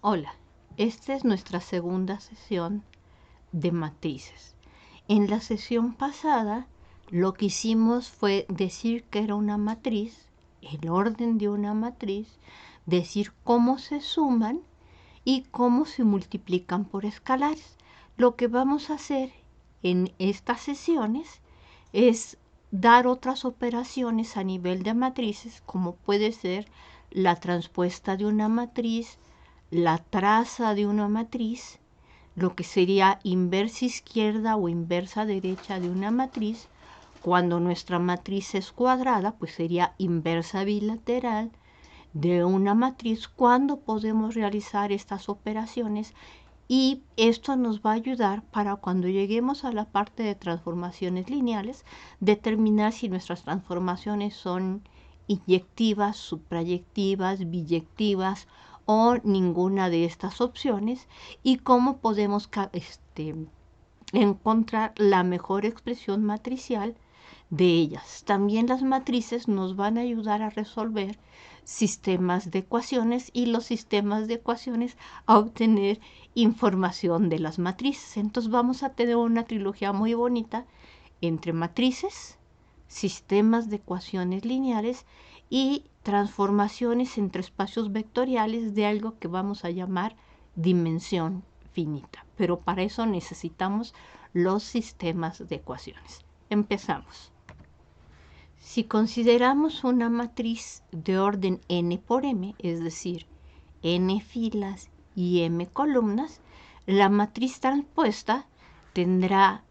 Hola, esta es nuestra segunda sesión de matrices. En la sesión pasada lo que hicimos fue decir que era una matriz, el orden de una matriz, decir cómo se suman y cómo se multiplican por escalares. Lo que vamos a hacer en estas sesiones es dar otras operaciones a nivel de matrices, como puede ser la transpuesta de una matriz, la traza de una matriz, lo que sería inversa izquierda o inversa derecha de una matriz. Cuando nuestra matriz es cuadrada, pues sería inversa bilateral de una matriz. Cuando podemos realizar estas operaciones, y esto nos va a ayudar para cuando lleguemos a la parte de transformaciones lineales, determinar si nuestras transformaciones son inyectivas, suprayectivas, biyectivas o ninguna de estas opciones, y cómo podemos encontrar la mejor expresión matricial de ellas. También las matrices nos van a ayudar a resolver sistemas de ecuaciones, y los sistemas de ecuaciones a obtener información de las matrices. Entonces vamos a tener una trilogía muy bonita entre matrices, sistemas de ecuaciones lineales y transformaciones entre espacios vectoriales de algo que vamos a llamar dimensión finita. Pero para eso necesitamos los sistemas de ecuaciones. Empezamos. Si consideramos una matriz de orden n por m, es decir, n filas y m columnas, la matriz transpuesta tendrá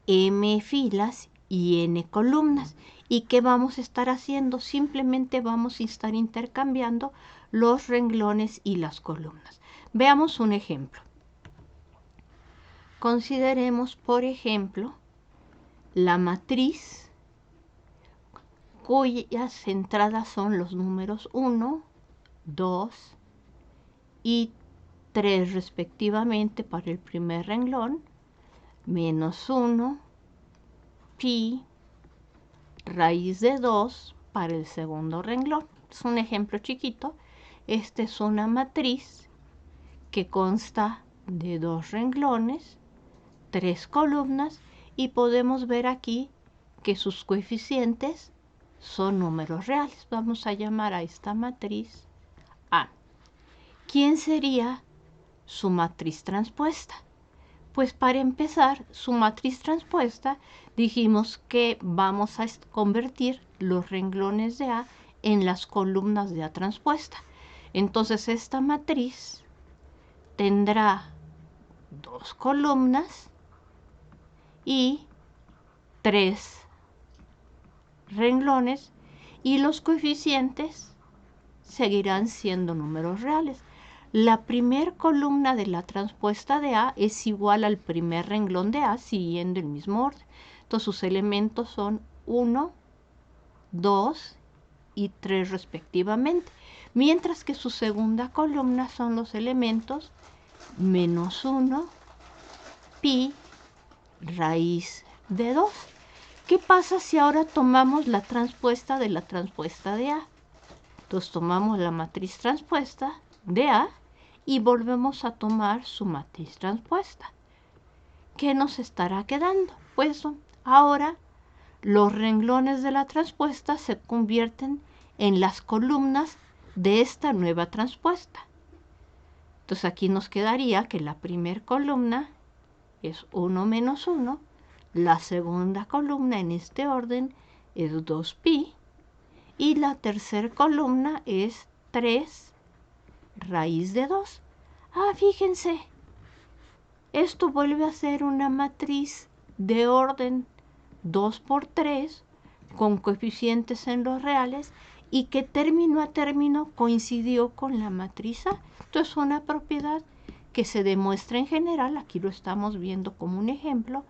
m filas y n columnas. ¿Y qué vamos a estar haciendo? Simplemente vamos a estar intercambiando los renglones y las columnas. Veamos un ejemplo. Consideremos, por ejemplo, la matriz cuyas entradas son los números 1, 2 y 3 respectivamente para el primer renglón, menos 1, pi, raíz de 2 para el segundo renglón. Es un ejemplo chiquito. Esta es una matriz que consta de 2 renglones, 3 columnas, y podemos ver aquí que sus coeficientes son números reales. Vamos a llamar a esta matriz A. ¿Quién sería su matriz transpuesta? Pues para empezar, su matriz transpuesta, dijimos que vamos a convertir los renglones de A en las columnas de A transpuesta. Entonces esta matriz tendrá 2 columnas y 3 renglones, y los coeficientes seguirán siendo números reales. La primer columna de la transpuesta de A es igual al primer renglón de A siguiendo el mismo orden. Entonces sus elementos son 1, 2 y 3 respectivamente. Mientras que su segunda columna son los elementos menos 1, pi, raíz de 2. ¿Qué pasa si ahora tomamos la transpuesta de la transpuesta de A? Entonces tomamos la matriz transpuesta de A y volvemos a tomar su matriz transpuesta. ¿Qué nos estará quedando? Pues ahora los renglones de la transpuesta se convierten en las columnas de esta nueva transpuesta. Entonces aquí nos quedaría que la primera columna es 1 menos 1, la segunda columna en este orden es 2pi, y la tercera columna es 3 raíz de 2. Fíjense, esto vuelve a ser una matriz de orden 2 por 3 con coeficientes en los reales, y que término a término coincidió con la matriz A. Entonces una propiedad que se demuestra en general, aquí lo estamos viendo como un ejemplo,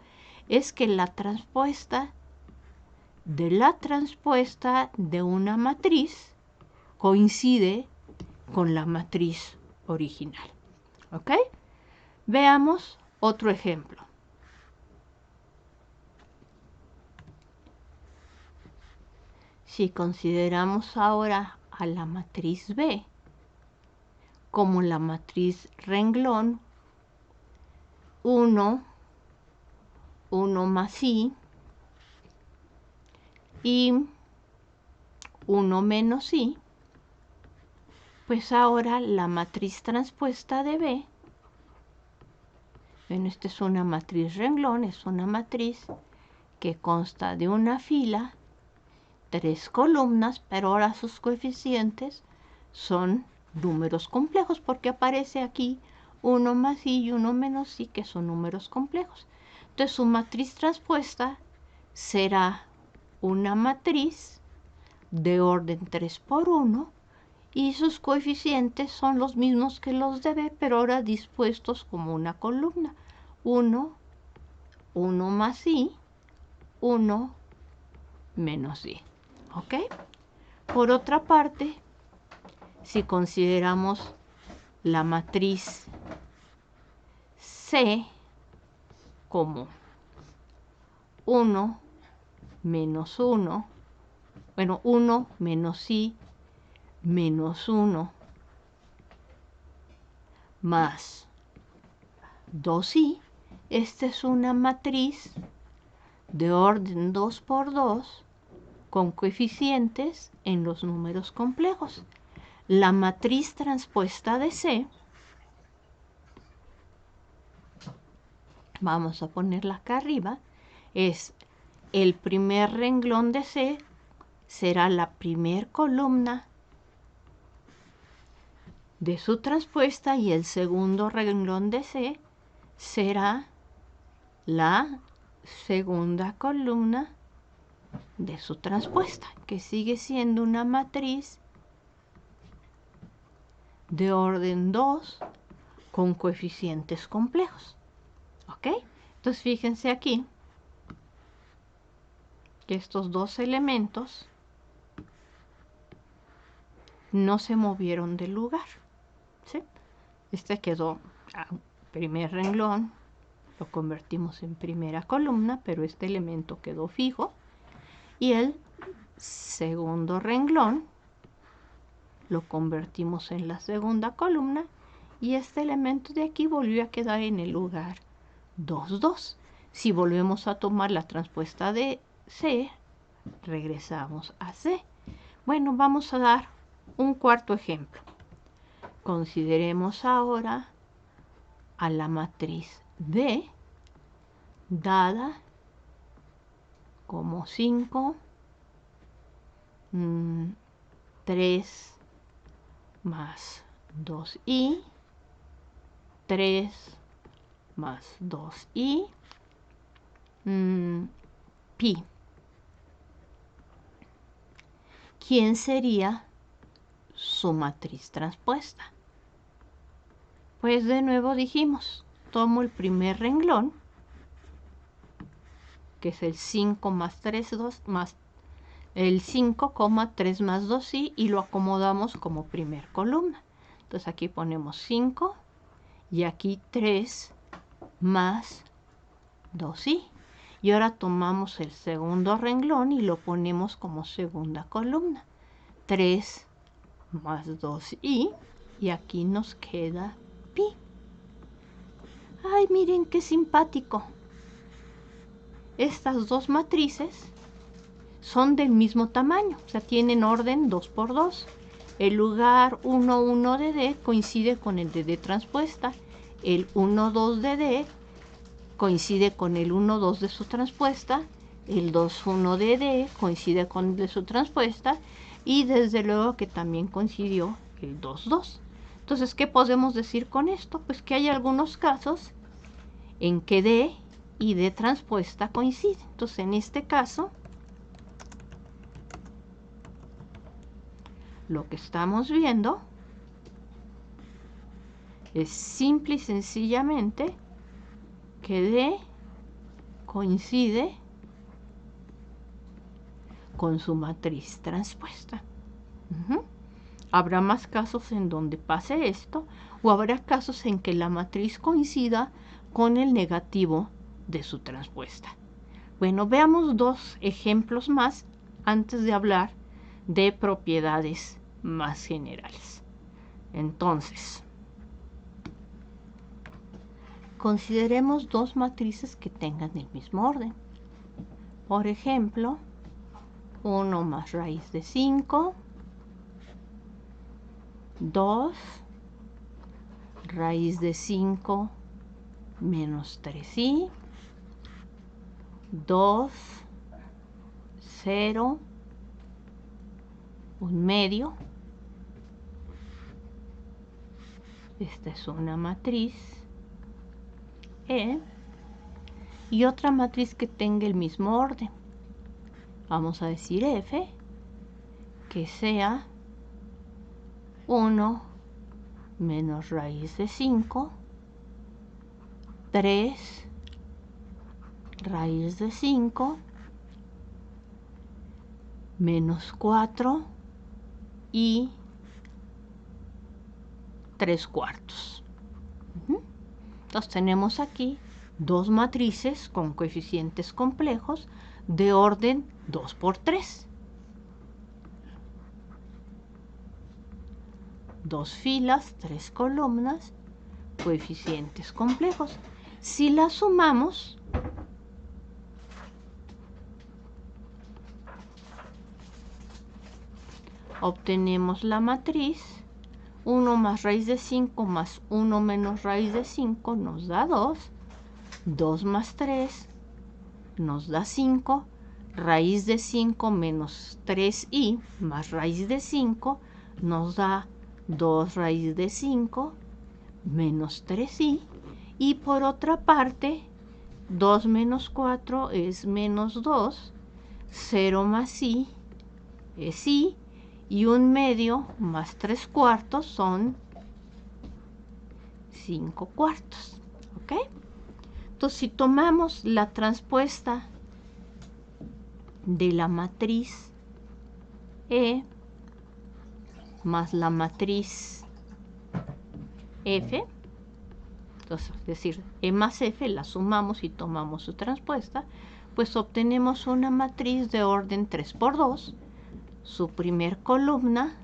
es que la transpuesta de una matriz coincide con la matriz original. ¿Ok? Veamos otro ejemplo. Si consideramos ahora a la matriz B como la matriz renglón 1, 1 más i y 1 menos i, pues ahora la matriz transpuesta de B, bueno, esta es una matriz renglón, es una matriz que consta de una fila, 3 columnas, pero ahora sus coeficientes son números complejos porque aparece aquí 1 más i y 1 menos i, que son números complejos. Entonces su matriz transpuesta será una matriz de orden 3 por 1 y sus coeficientes son los mismos que los de B, pero ahora dispuestos como una columna. 1, 1 más i, 1 menos i. ¿Ok? Por otra parte, si consideramos la matriz C como 1 menos 1, bueno, 1 menos i menos 1 más 2i, esta es una matriz de orden 2 por 2 con coeficientes en los números complejos. La matriz transpuesta de C, vamos a ponerla acá arriba, es el primer renglón de C, será la primer columna de su transpuesta y el segundo renglón de C será la segunda columna de su transpuesta, que sigue siendo una matriz de orden 2 con coeficientes complejos. ¿Ok? Entonces fíjense aquí que estos dos elementos no se movieron del lugar. ¿Sí? Este quedó primer renglón, lo convertimos en primera columna, pero este elemento quedó fijo. Y el segundo renglón lo convertimos en la segunda columna y este elemento de aquí volvió a quedar en el lugar 2, 2. Si volvemos a tomar la transpuesta de C, regresamos a C. Bueno, vamos a dar un cuarto ejemplo. Consideremos ahora a la matriz D dada como 5, 3 más 2i, 3 más 2i, pi. ¿Quién sería su matriz transpuesta? Pues de nuevo dijimos, tomo el primer renglón, que es el 5 más 3, 2 más el 5,3 más 2i y lo acomodamos como primer columna. Entonces aquí ponemos 5 y aquí 3 más 2i. Y ahora tomamos el segundo renglón y lo ponemos como segunda columna. 3 más 2i y aquí nos queda pi. ¡Ay, miren qué simpático! Estas dos matrices son del mismo tamaño, o sea, tienen orden 2 por 2. El lugar 1, 1 de D coincide con el de D transpuesta. El 1, 2 de D coincide con el 1, 2 de su transpuesta. El 2, 1 de D coincide con el de su transpuesta. Y desde luego que también coincidió el 2, 2. Entonces, ¿qué podemos decir con esto? Pues que hay algunos casos en que D y D transpuesta coinciden. Entonces, en este caso, lo que estamos viendo es simple y sencillamente que D coincide con su matriz transpuesta. Habrá más casos en donde pase esto, o habrá casos en que la matriz coincida con el negativo de su transpuesta. Bueno, veamos dos ejemplos más antes de hablar de propiedades más generales. Entonces, consideremos dos matrices que tengan el mismo orden. Por ejemplo, 1 más raíz de 5, 2 raíz de 5 menos 3i, 2, 0, 1/2. Esta es una matriz E. Y otra matriz que tenga el mismo orden. Vamos a decir F, que sea 1 menos raíz de 5, 3 raíz de 5, menos 4 y 3/4. Entonces tenemos aquí dos matrices con coeficientes complejos de orden 2 por 3. Dos filas, 3 columnas, coeficientes complejos. Si las sumamos, obtenemos la matriz 1 más raíz de 5 más 1 menos raíz de 5 nos da 2. 2 más 3 nos da 5. Raíz de 5 menos 3i más raíz de 5 nos da 2 raíz de 5 menos 3i. Y por otra parte, 2 menos 4 es menos 2. 0 más i es i. Y 1/2 más 3/4 son 5/4. ¿Ok? Entonces, si tomamos la transpuesta de la matriz E más la matriz F, entonces, es decir, E más F, la sumamos y tomamos su transpuesta, pues obtenemos una matriz de orden 3 por 2. Su primer columna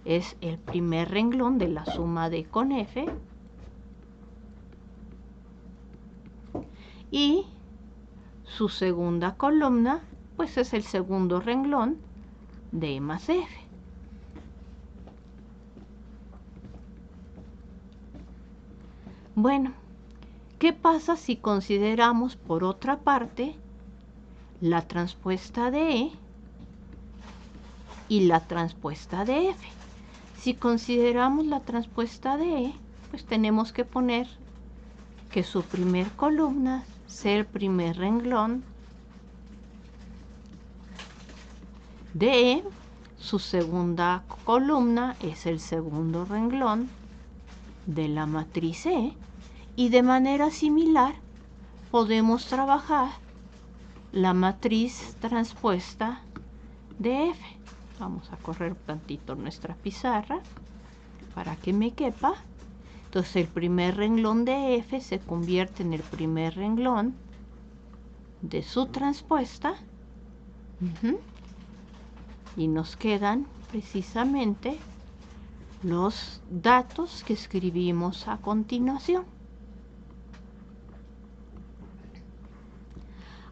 es el primer renglón de la suma de con F. Y su segunda columna, pues es el segundo renglón de E más F. Bueno, ¿qué pasa si consideramos por otra parte la transpuesta de E y la transpuesta de F? Si consideramos la transpuesta de E, pues tenemos que poner que su primer columna sea el primer renglón de E, su segunda columna es el segundo renglón de la matriz E, y de manera similar podemos trabajar la matriz transpuesta de F. Vamos a correr tantito nuestra pizarra para que me quepa. Entonces el primer renglón de F se convierte en el primer renglón de su transpuesta. Y nos quedan precisamente los datos que escribimos a continuación.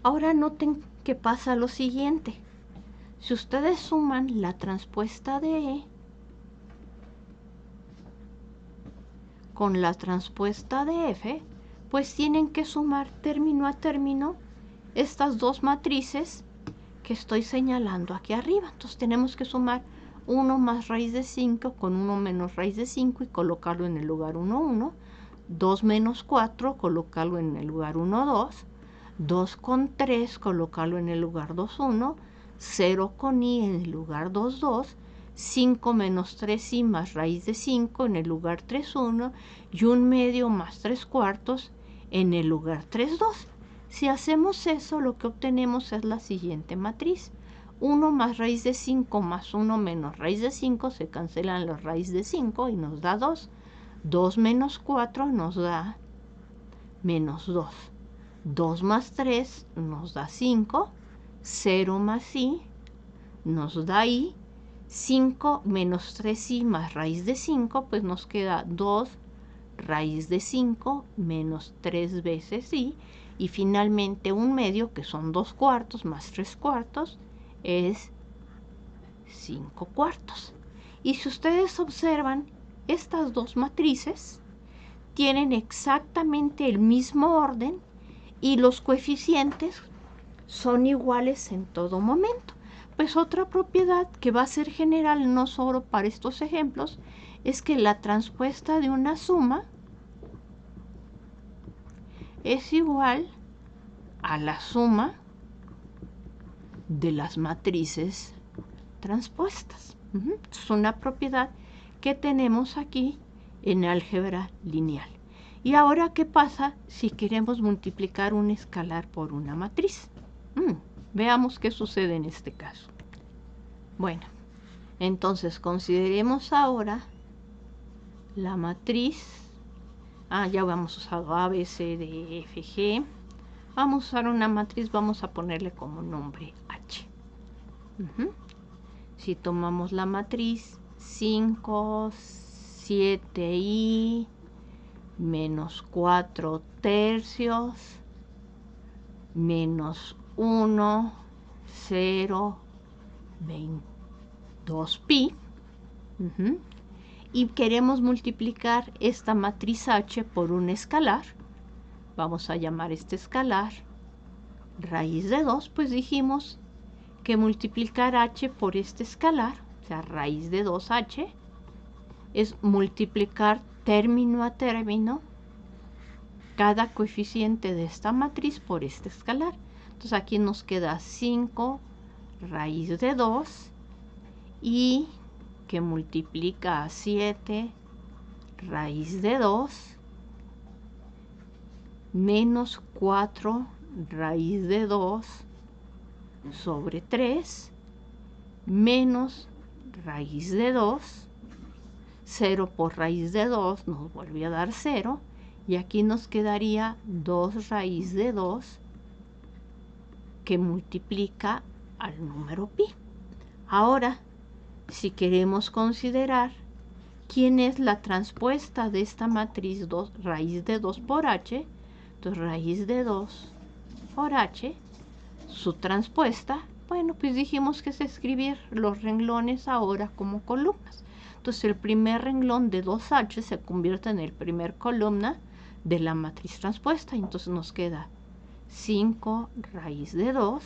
Ahora noten que pasa lo siguiente. Si ustedes suman la transpuesta de E con la transpuesta de F, pues tienen que sumar término a término estas dos matrices que estoy señalando aquí arriba. Entonces tenemos que sumar 1 más raíz de 5 con 1 menos raíz de 5 y colocarlo en el lugar 1, 1. 2 menos 4, colocarlo en el lugar 1, 2. 2 con 3, colocarlo en el lugar 2, 1. 0 con i en el lugar 2, 2. 5 menos 3i más raíz de 5 en el lugar 3, 1. Y 1/2 más 3/4 en el lugar 3, 2. Si hacemos eso, lo que obtenemos es la siguiente matriz. 1 más raíz de 5 más 1 menos raíz de 5, se cancelan las raíces de 5 y nos da 2. 2 menos 4 nos da menos 2. 2 más 3 nos da 5. 0 más i nos da i. 5 menos 3i más raíz de 5, pues nos queda 2 raíz de 5 menos 3 veces i, y finalmente un medio, que son 2 cuartos más 3 cuartos, es 5 cuartos. Y si ustedes observan, estas dos matrices tienen exactamente el mismo orden y los coeficientes son iguales en todo momento. Pues otra propiedad que va a ser general no solo para estos ejemplos es que la transpuesta de una suma es igual a la suma de las matrices transpuestas. Es una propiedad que tenemos aquí en álgebra lineal. Y ahora, ¿qué pasa si queremos multiplicar un escalar por una matriz? Veamos qué sucede en este caso. Bueno, entonces consideremos ahora la matriz. Ya hemos usado A, B, C, D, F, G. Vamos a usar una matriz, vamos a ponerle como nombre H. Si tomamos la matriz 5, 7i menos 4 tercios menos 1, 0, 2pi, y queremos multiplicar esta matriz H por un escalar, vamos a llamar este escalar raíz de 2, pues dijimos que multiplicar H por este escalar, o sea, raíz de 2H, es multiplicar término a término cada coeficiente de esta matriz por este escalar. Entonces aquí nos queda 5 raíz de 2 y que multiplica a 7 raíz de 2 menos 4 raíz de 2 sobre 3 menos raíz de 2, 0 por raíz de 2 nos vuelve a dar 0, y aquí nos quedaría 2 raíz de 2 que multiplica al número pi. Ahora, si queremos considerar quién es la transpuesta de esta matriz 2, raíz de 2 por h, entonces raíz de 2 por h, su transpuesta, bueno, pues dijimos que es escribir los renglones ahora como columnas. Entonces el primer renglón de 2h se convierte en el primer columna de la matriz transpuesta. Entonces nos queda 5 raíz de 2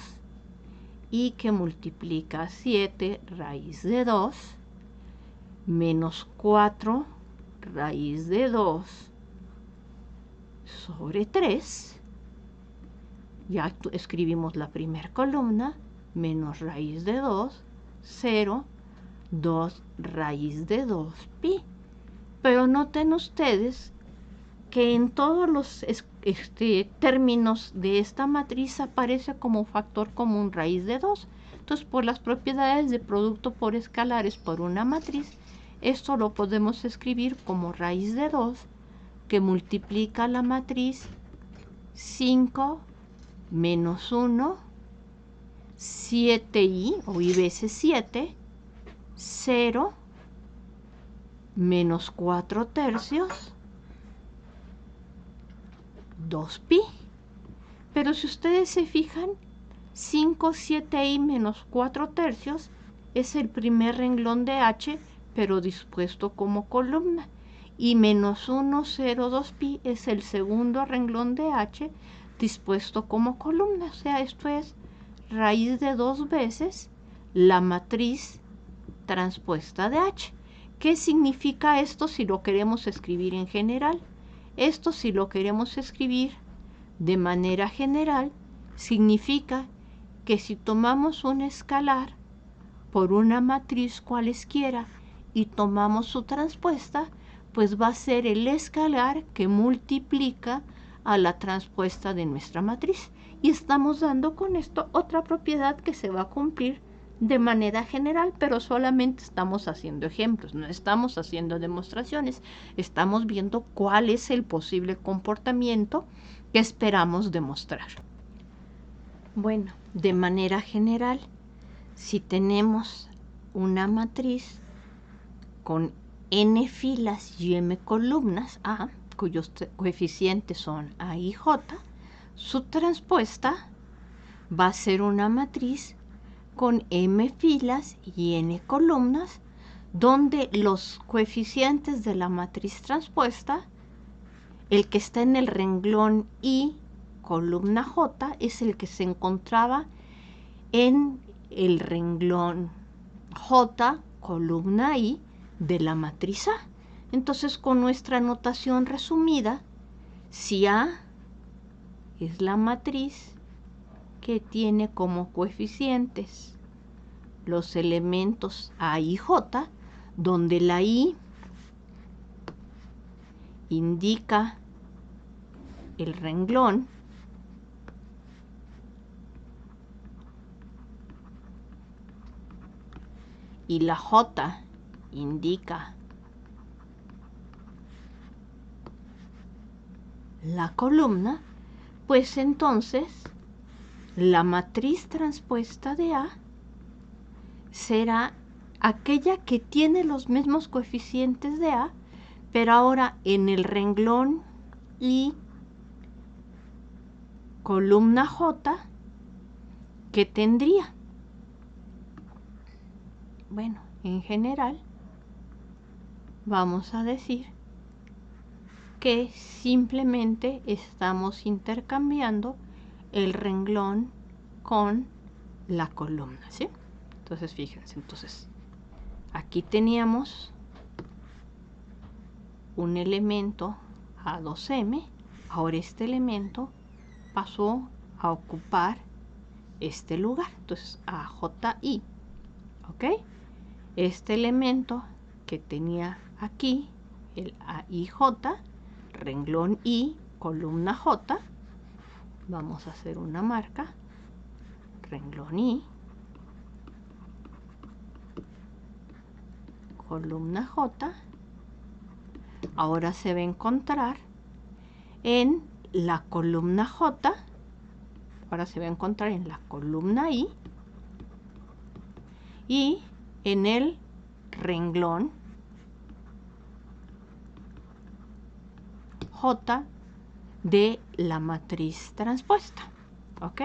y que multiplica 7 raíz de 2 menos 4 raíz de 2 sobre 3. Ya escribimos la primera columna, menos raíz de 2, 0, 2 raíz de 2 pi. Pero noten ustedes que en todos los términos de esta matriz aparece como factor común raíz de 2. Entonces, por las propiedades de producto por escalares por una matriz, esto lo podemos escribir como raíz de 2 que multiplica la matriz 5 menos 1, 7i, o i veces 7, 0, menos 4 tercios, 2pi. Pero si ustedes se fijan, 5, 7i menos 4 tercios es el primer renglón de h, pero dispuesto como columna. Y menos 1, 0, 2pi es el segundo renglón de h, dispuesto como columna. O sea, esto es raíz de 2 veces la matriz transpuesta de h. ¿Qué significa esto si lo queremos escribir en general? Esto, si lo queremos escribir de manera general, significa que si tomamos un escalar por una matriz cualesquiera y tomamos su transpuesta, pues va a ser el escalar que multiplica a la transpuesta de nuestra matriz. Y estamos dando con esto otra propiedad que se va a cumplir de manera general, pero solamente estamos haciendo ejemplos, no estamos haciendo demostraciones, estamos viendo cuál es el posible comportamiento que esperamos demostrar. Bueno, de manera general, si tenemos una matriz con n filas y m columnas A, cuyos coeficientes son A y J, su transpuesta va a ser una matriz con m filas y n columnas, donde los coeficientes de la matriz transpuesta, el que está en el renglón I, columna J, es el que se encontraba en el renglón J, columna I, de la matriz A. Entonces, con nuestra notación resumida, si A es la matriz que tiene como coeficientes los elementos A y J, donde la I indica el renglón y la J indica la columna, pues entonces la matriz transpuesta de A será aquella que tiene los mismos coeficientes de A, pero ahora en el renglón I, columna J, ¿qué tendría? Bueno, en general, vamos a decir que simplemente estamos intercambiando el renglón con la columna, ¿sí? Entonces, fíjense, aquí teníamos un elemento A2M, ahora este elemento pasó a ocupar este lugar, entonces AJI, ¿ok? Este elemento que tenía aquí, el AIJ, renglón I, columna J, vamos a hacer una marca, renglón I, columna J, ahora se va a encontrar en la columna J, ahora se va a encontrar en la columna I y en el renglón J de la matriz transpuesta, ¿ok?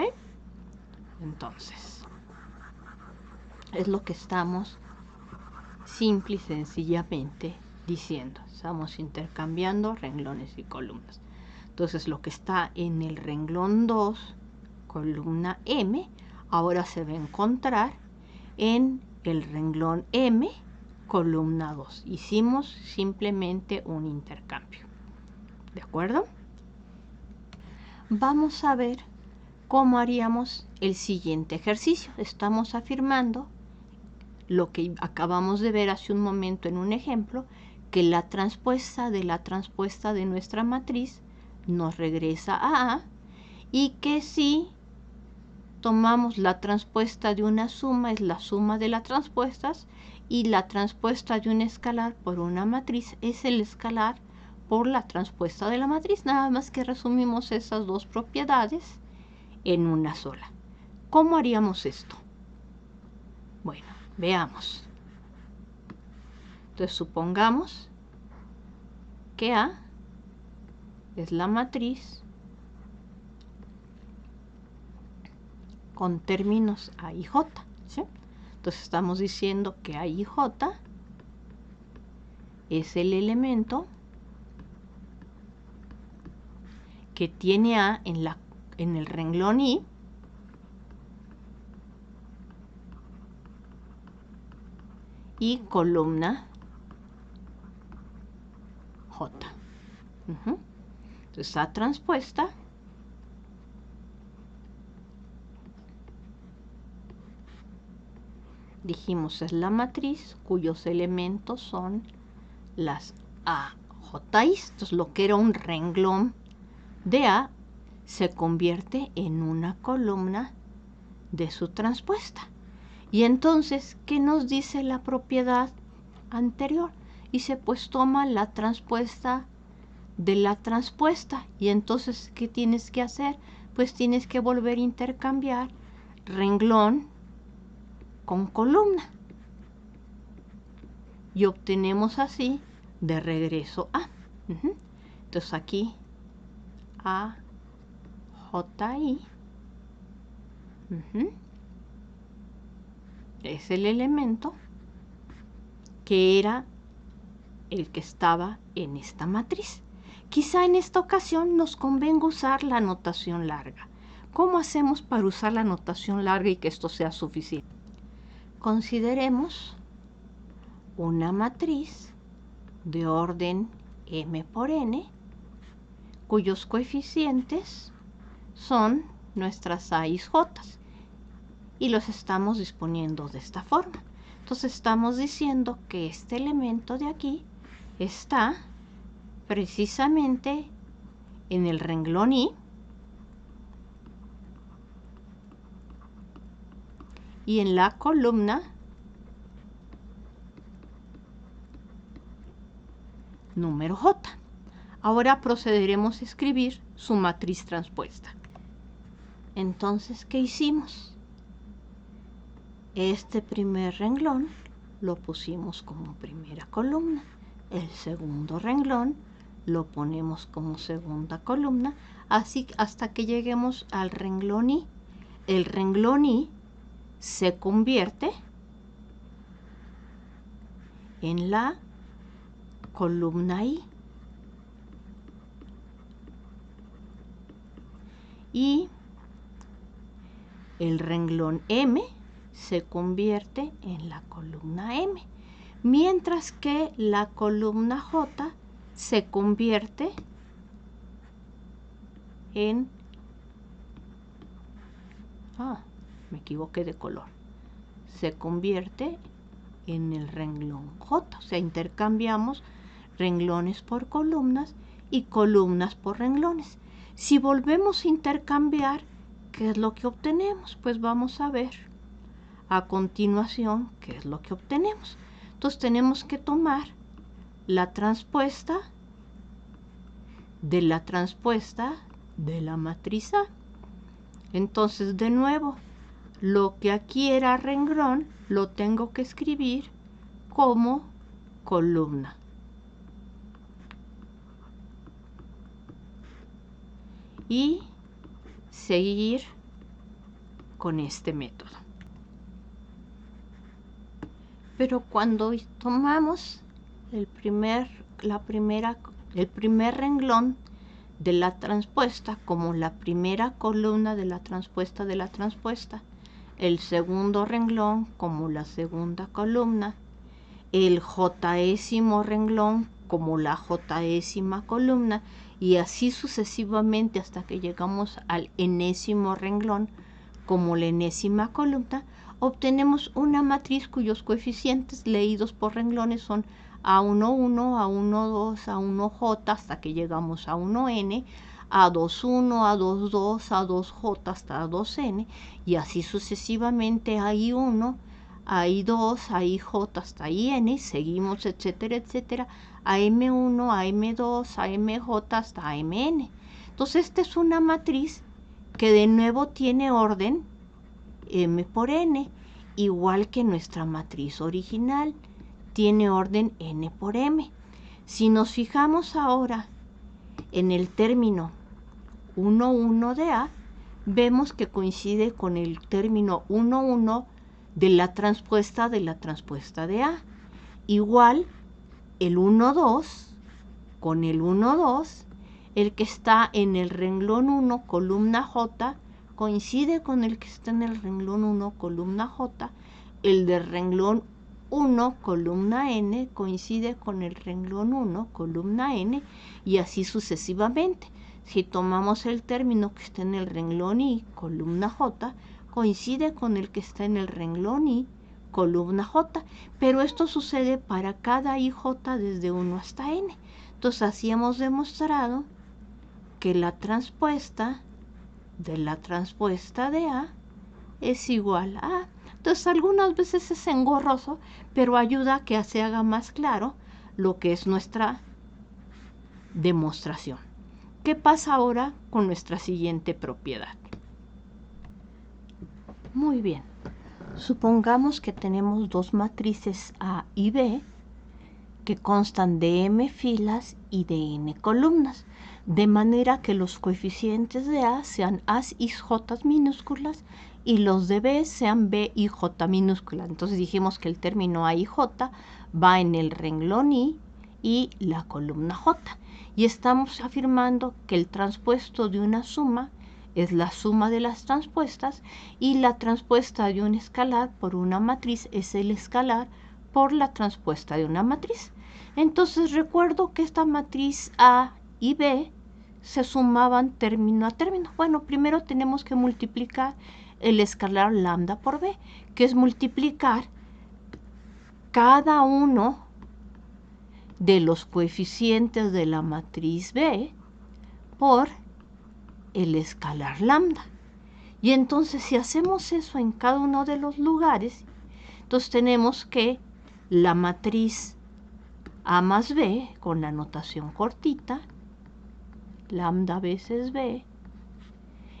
Entonces, es lo que estamos simple y sencillamente diciendo. Estamos intercambiando renglones y columnas. Entonces, lo que está en el renglón 2, columna M, ahora se va a encontrar en el renglón M, columna 2. Hicimos simplemente un intercambio. ¿De acuerdo? Vamos a ver cómo haríamos el siguiente ejercicio. Estamos afirmando lo que acabamos de ver hace un momento en un ejemplo, que la transpuesta de nuestra matriz nos regresa a A, y que si tomamos la transpuesta de una suma, es la suma de las transpuestas, y la transpuesta de un escalar por una matriz es el escalar por la transpuesta de la matriz. Nada más que resumimos esas dos propiedades en una sola. ¿Cómo haríamos esto? Bueno, veamos. Entonces, supongamos que A es la matriz con términos A y J, ¿sí? Entonces, estamos diciendo que A y J es el elemento que tiene A en el renglón I y columna J. Entonces, A transpuesta dijimos es la matriz cuyos elementos son las AJI. Entonces, lo que era un renglón de A se convierte en una columna de su transpuesta. Y entonces, ¿qué nos dice la propiedad anterior? Dice, pues toma la transpuesta de la transpuesta. Y entonces, ¿qué tienes que hacer? Pues tienes que volver a intercambiar renglón con columna. y obtenemos así de regreso A. Entonces aquí A, J, I. Es el elemento que era el que estaba en esta matriz. Quizá en esta ocasión nos convenga usar la notación larga. ¿Cómo hacemos para usar la notación larga y que esto sea suficiente? Consideremos una matriz de orden m por n, cuyos coeficientes son nuestras a y j, y los estamos disponiendo de esta forma. Entonces estamos diciendo que este elemento de aquí está precisamente en el renglón I y en la columna número J. Ahora procederemos a escribir su matriz transpuesta. Entonces, ¿qué hicimos? Este primer renglón lo pusimos como primera columna. El segundo renglón lo ponemos como segunda columna, así hasta que lleguemos al renglón I. El renglón I se convierte en la columna I. Y el renglón M se convierte en la columna M, mientras que la columna J se convierte en... me equivoqué de color. Se convierte en el renglón J, o sea, intercambiamos renglones por columnas y columnas por renglones. Si volvemos a intercambiar, ¿qué es lo que obtenemos? Pues vamos a ver a continuación qué es lo que obtenemos. Entonces tenemos que tomar la transpuesta de la transpuesta de la matriz A. Entonces, de nuevo, lo que aquí era renglón lo tengo que escribir como columna. Y seguir con este método. Pero cuando tomamos el primer renglón de la transpuesta como la primera columna de la transpuesta, el segundo renglón como la segunda columna, el jésimo renglón como la jésima columna, y así sucesivamente hasta que llegamos al enésimo renglón como la enésima columna, obtenemos una matriz cuyos coeficientes leídos por renglones son A11, A12, A1J hasta que llegamos a 1N, A21, A22, A2J hasta A2N, y así sucesivamente I1, AI2, AIJ hasta IN, seguimos, etcétera, etcétera, AM1, AM2, AMJ hasta AMN. Entonces, esta es una matriz que de nuevo tiene orden M por N, igual que nuestra matriz original, tiene orden N por M. Si nos fijamos ahora en el término 1,1 de A, vemos que coincide con el término 1,1 de la transpuesta de A. Igual el 1,2 con el 1,2, el que está en el renglón 1, columna J, coincide con el que está en el renglón 1, columna J. El del renglón 1, columna N, coincide con el renglón 1, columna N, y así sucesivamente. Si tomamos el término que está en el renglón I, columna J, coincide con el que está en el renglón I, columna J, pero esto sucede para cada IJ desde 1 hasta N. Entonces, así hemos demostrado que la transpuesta de A es igual a A. Entonces, algunas veces es engorroso, pero ayuda a que se haga más claro lo que es nuestra demostración. ¿Qué pasa ahora con nuestra siguiente propiedad? Muy bien. Supongamos que tenemos dos matrices A y B que constan de m filas y de n columnas, de manera que los coeficientes de A sean A y J minúsculas y los de B sean B y J minúsculas. Entonces dijimos que el término A y J va en el renglón I y la columna J. Y estamos afirmando que el transpuesto de una suma es la suma de las transpuestas y la transpuesta de un escalar por una matriz es el escalar por la transpuesta de una matriz. Entonces recuerdo que esta matriz A y B se sumaban término a término. Bueno, primero tenemos que multiplicar el escalar lambda por B, que es multiplicar cada uno de los coeficientes de la matriz B por el escalar lambda. Y entonces si hacemos eso en cada uno de los lugares, entonces tenemos que la matriz A más B, con la notación cortita, lambda veces B,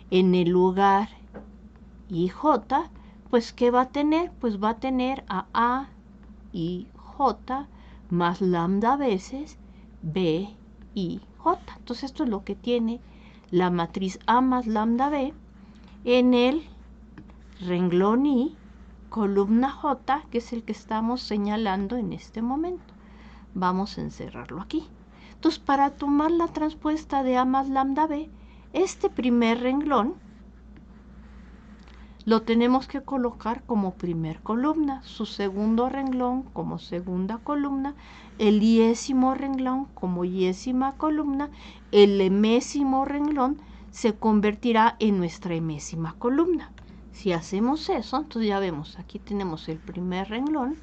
en el lugar IJ, pues ¿qué va a tener? Pues va a tener a y J más lambda veces B y J. Entonces esto es lo que tiene la matriz A más lambda B en el renglón I, columna J, que es el que estamos señalando en este momento. Vamos a encerrarlo aquí. Entonces, para tomar la transpuesta de A más lambda B, este primer renglón lo tenemos que colocar como primer columna, su segundo renglón como segunda columna, el yésimo renglón como yésima columna, el emésimo renglón se convertirá en nuestra emésima columna. Si hacemos eso, entonces ya vemos, aquí tenemos el primer renglón,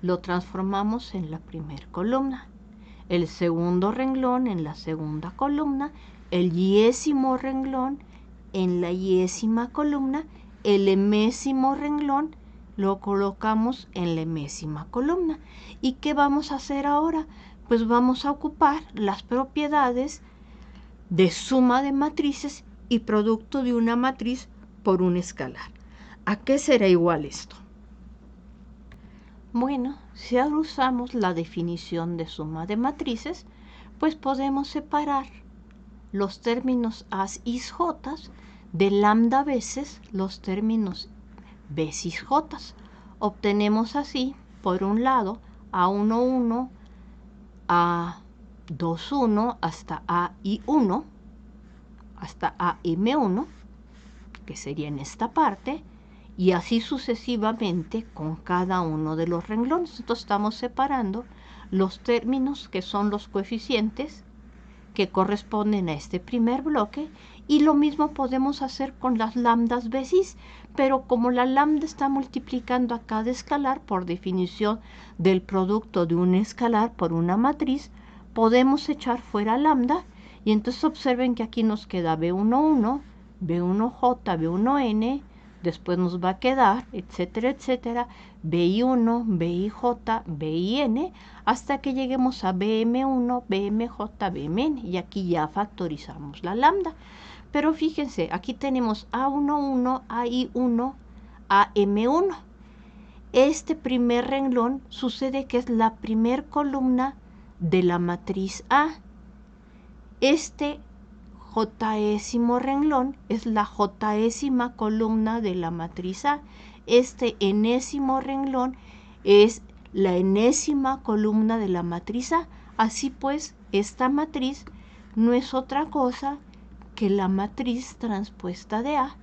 lo transformamos en la primera columna, el segundo renglón en la segunda columna, el yésimo renglón en la yésima columna, el emésimo renglón lo colocamos en la emésima columna. ¿Y qué vamos a hacer ahora? Pues vamos a ocupar las propiedades de suma de matrices y producto de una matriz por un escalar. ¿A qué será igual esto? Bueno, si ahora usamos la definición de suma de matrices, pues podemos separar los términos A y J de lambda veces los términos B y J. Obtenemos así, por un lado, A11, A21 hasta AI1, hasta AM1, que sería en esta parte, y así sucesivamente con cada uno de los renglones. Entonces estamos separando los términos que son los coeficientes que corresponden a este primer bloque, y lo mismo podemos hacer con las lambdas vecis, pero como la lambda está multiplicando a cada escalar por definición del producto de un escalar por una matriz, podemos echar fuera lambda, y entonces observen que aquí nos queda B11, B1J, B1N, después nos va a quedar, etcétera, etcétera, BI1, BIJ, BIN, hasta que lleguemos a BM1, BMJ, BMN, y aquí ya factorizamos la lambda. Pero fíjense, aquí tenemos A11, AI1, AM1. Este primer renglón sucede que es la primer columna de la matriz A. Este Jésimo renglón es la Jésima columna de la matriz A. Este enésimo renglón es la enésima columna de la matriz A. Así pues, esta matriz no es otra cosa que la matriz transpuesta de A.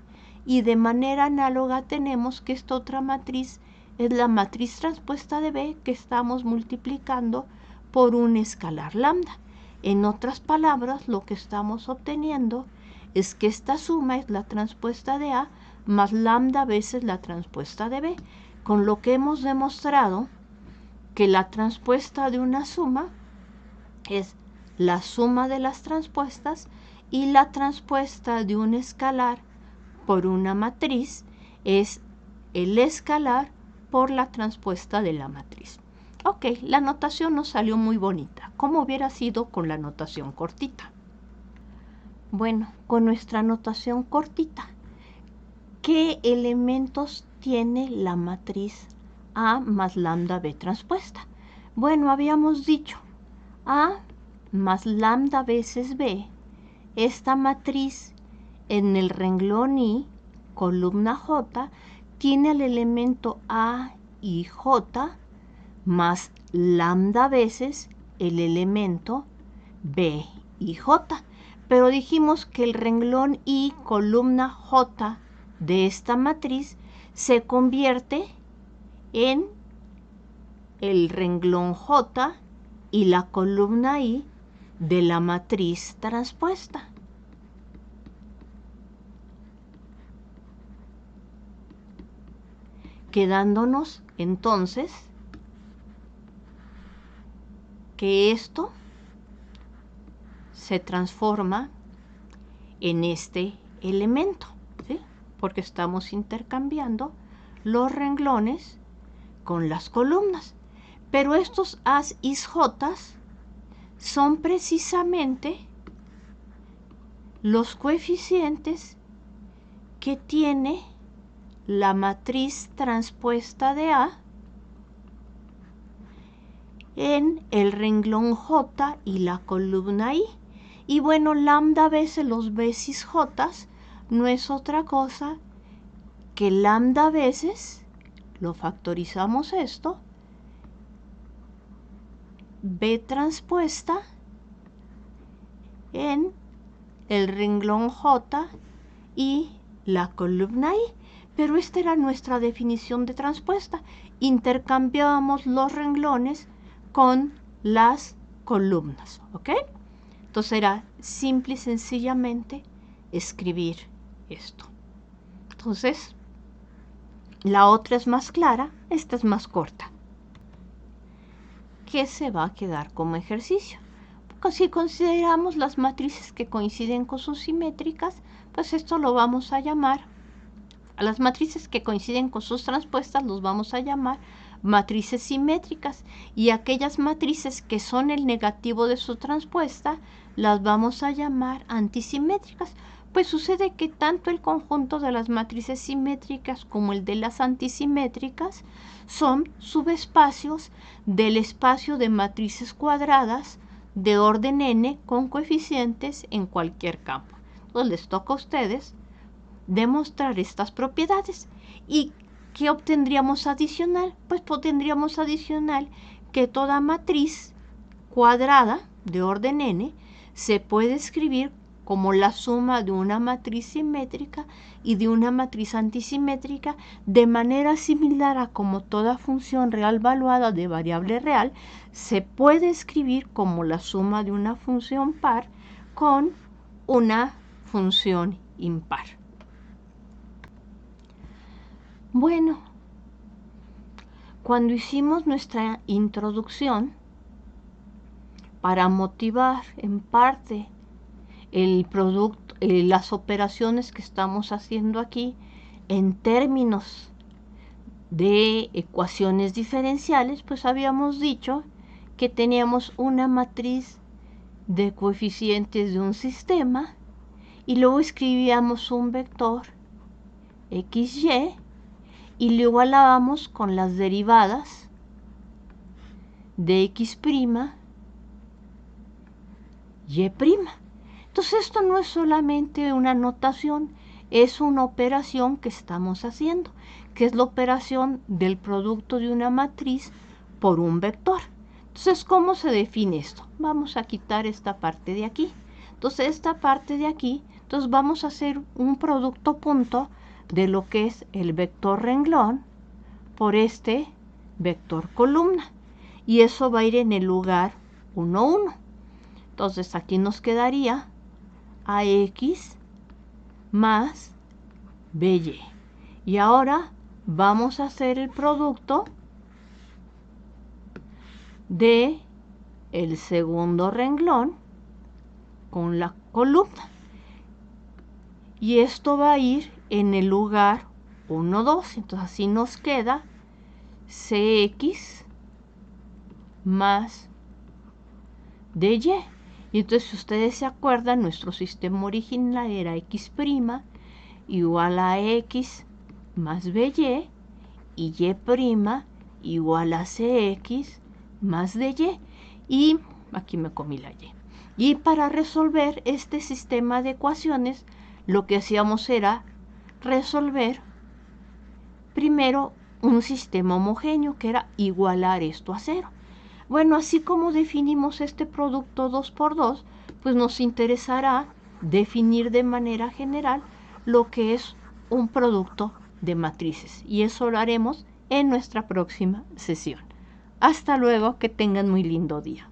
Y de manera análoga tenemos que esta otra matriz es la matriz transpuesta de B, que estamos multiplicando por un escalar lambda. En otras palabras, lo que estamos obteniendo es que esta suma es la transpuesta de A más lambda veces la transpuesta de B, con lo que hemos demostrado que la transpuesta de una suma es la suma de las transpuestas y la transpuesta de un escalar por una matriz es el escalar por la transpuesta de la matriz. Ok, la notación nos salió muy bonita. ¿Cómo hubiera sido con la notación cortita? Bueno, con nuestra notación cortita, ¿qué elementos tiene la matriz A más lambda B transpuesta? Bueno, habíamos dicho A más lambda veces B. Esta matriz en el renglón I, columna J, tiene el elemento A y J más lambda veces el elemento B y J. Pero dijimos que el renglón I, columna J de esta matriz se convierte en el renglón J y la columna I de la matriz transpuesta. Quedándonos entonces que esto se transforma en este elemento, ¿sí? Porque estamos intercambiando los renglones con las columnas. Pero estos A's y J's son precisamente los coeficientes que tiene la matriz transpuesta de A en el renglón J y la columna I. Y bueno, lambda veces los B's y J's no es otra cosa que lambda veces, lo factorizamos esto, B transpuesta en el renglón J y la columna I. Pero esta era nuestra definición de transpuesta. Intercambiábamos los renglones con las columnas, ¿ok? Entonces era simple y sencillamente escribir esto. Entonces, la otra es más clara, esta es más corta. ¿Qué se va a quedar como ejercicio? Porque si consideramos las matrices que coinciden con sus simétricas, pues esto lo vamos a llamar, a las matrices que coinciden con sus transpuestas los vamos a llamar matrices simétricas, y aquellas matrices que son el negativo de su transpuesta las vamos a llamar antisimétricas. Pues sucede que tanto el conjunto de las matrices simétricas como el de las antisimétricas son subespacios del espacio de matrices cuadradas de orden n con coeficientes en cualquier campo. Entonces les toca a ustedes demostrar estas propiedades. ¿Y qué obtendríamos adicional? Pues obtendríamos adicional que toda matriz cuadrada de orden n se puede escribir como la suma de una matriz simétrica y de una matriz antisimétrica, de manera similar a como toda función real valuada de variable real se puede escribir como la suma de una función par con una función impar. Bueno, cuando hicimos nuestra introducción, para motivar en parte el producto, las operaciones que estamos haciendo aquí en términos de ecuaciones diferenciales, pues habíamos dicho que teníamos una matriz de coeficientes de un sistema y luego escribíamos un vector XY y lo igualábamos con las derivadas de X', Y'. Entonces esto no es solamente una notación, es una operación que estamos haciendo, que es la operación del producto de una matriz por un vector. Entonces, ¿cómo se define esto? Vamos a quitar esta parte de aquí. Entonces, esta parte de aquí, entonces vamos a hacer un producto punto de lo que es el vector renglón por este vector columna. Y eso va a ir en el lugar 1, 1. Entonces, aquí nos quedaría AX más BY. Y ahora vamos a hacer el producto de el segundo renglón con la columna. Y esto va a ir en el lugar 1, 2. Entonces así nos queda CX más DY. Y entonces, si ustedes se acuerdan, nuestro sistema original era X' igual a X más BY y Y' igual a CX más de y. Y aquí me comí la y. Y para resolver este sistema de ecuaciones, lo que hacíamos era resolver primero un sistema homogéneo, que era igualar esto a 0. Bueno, así como definimos este producto 2 por 2, pues nos interesará definir de manera general lo que es un producto de matrices. Y eso lo haremos en nuestra próxima sesión. Hasta luego, que tengan muy lindo día.